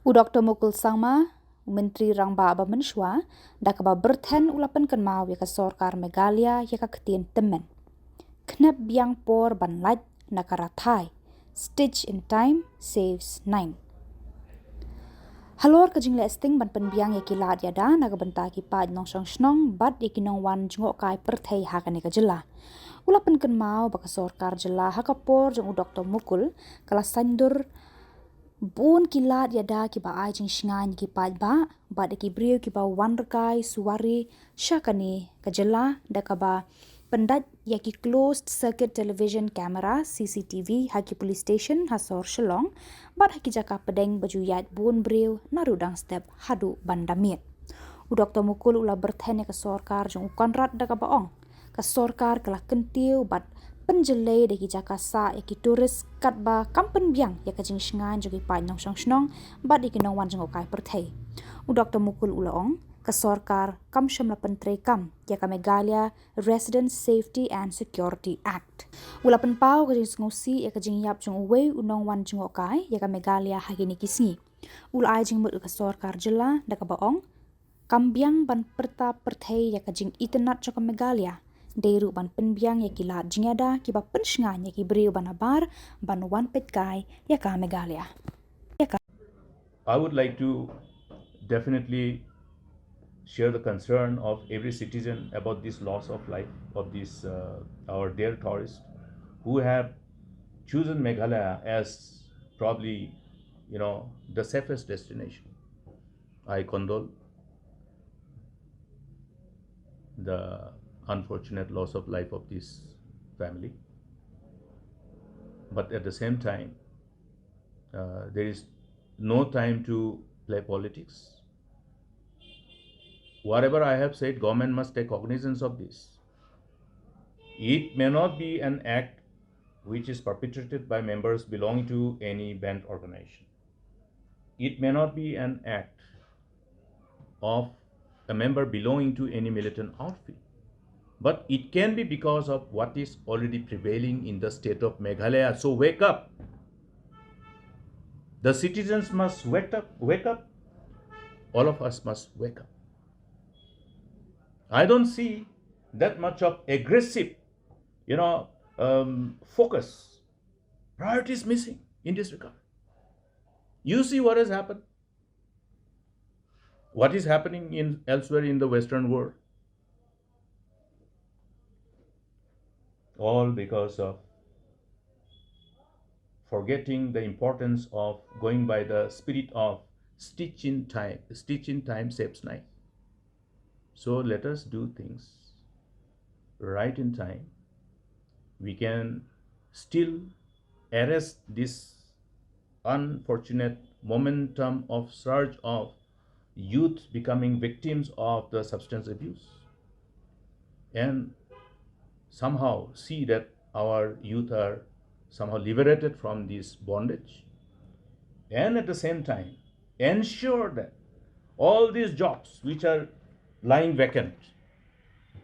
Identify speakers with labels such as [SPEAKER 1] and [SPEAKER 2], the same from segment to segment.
[SPEAKER 1] Dr. Mukul Sangma, Menteri Rangba Aba Menshwa, Dakaba Byrthen ulapan kenmau ya ka Sorkar Meghalaya ya ka ketien temen. Khnep Biang por ban Lait naka Rathai, stitch in time saves 9. Halor ka jingle esting ban pen Biang ya ki lat ya da naga benta ki paj nong song snong bat ya ki nong wan jengok kai perthei hakane ka jela. Ulapan kenmau baka Sorkar jela hakapor jeng Dr. Mukul kala sandur Bun kilat yada ki ba ai jing shingan ki pat ba ki brio ki ba wan rekai suwari syakani kajela da ka ba pendat ya ki closed circuit television camera CCTV haki police station hasor Shillong haki jaka pedeng baju yat bun brio narudang step hadu bandamit. Dr. Mukul ula Byrthen ke Sorkar jong konrat da ka baong ka Sorkar kala kentiu bat penjelai deki jaka sa eki turis kat ba kampen Biang ya ka jing shingan jogi pai nong song snong bat iki nong wan jeng okai perthei. Dr. Mukul ulaong ka Sorkar kam Samla pentrei kam ya ka Meghalaya Resident Safety and Security Act. Ula penpau ka jing ngosi ya ka jing yap jong uwei unong wan jeng okai ya ka Meghalaya hagini kisngi. Ula ai jing mut ka Sorkar jela da ka baong kam Biang ban perta perthei ya ka jing internet jaka Meghalaya. Deru ban penbiang ya ki lat jingada ki ba pensngan ya ki beriu ban abar ban wan petkai ya ka Meghalaya.
[SPEAKER 2] I would like to definitely share the concern of every citizen about this loss of life of these our dear tourists who have chosen Meghalaya as probably the safest destination. I condole the unfortunate loss of life of this family, but at the same time there is no time to play politics. Whatever I have said, government must take cognizance of this. It may not be an act which is perpetrated by members belonging to any banned organization. It may not be an act of a member belonging to any militant outfit. But it can be because of what is already prevailing in the state of Meghalaya. So wake up. The citizens must wake up. Wake up. All of us must wake up. I don't see that much of aggressive, focus. Priority is missing in this regard. You see what has happened. What is happening in elsewhere in the Western world? All because of forgetting the importance of going by the spirit of stitch in time. Stitch in time saves 9. So let us do things right in time. We can still arrest this unfortunate momentum of surge of youth becoming victims of the substance abuse, and somehow see that our youth are somehow liberated from this bondage, and at the same time ensure that all these jobs which are lying vacant.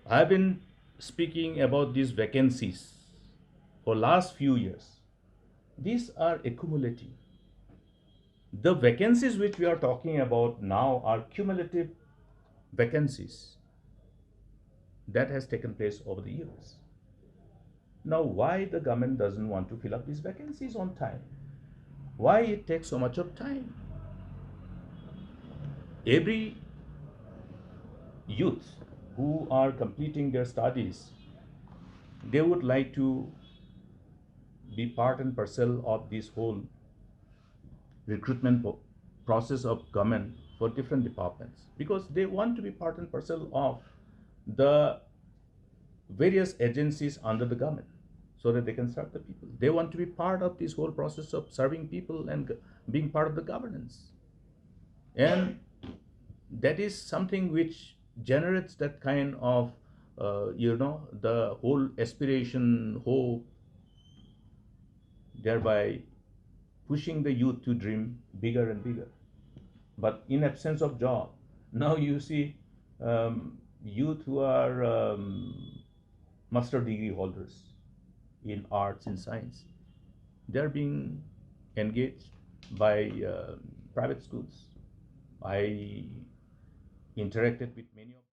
[SPEAKER 2] I've been speaking about these vacancies for last few years. These are accumulating. The vacancies which we are talking about now are cumulative vacancies that has taken place over the years. Now, why the government doesn't want to fill up these vacancies on time? Why it takes so much of time? Every youth who are completing their studies, they would like to be part and parcel of this whole recruitment process of government for different departments, because they want to be part and parcel of the various agencies under the government so that they can serve the people. They want to be part of this whole process of serving people and being part of the governance. And that is something which generates that kind of, the whole aspiration, hope, thereby pushing the youth to dream bigger and bigger. But in absence of job, now you see youth who are master degree holders in arts and science, they're being engaged by private schools. I interacted with many of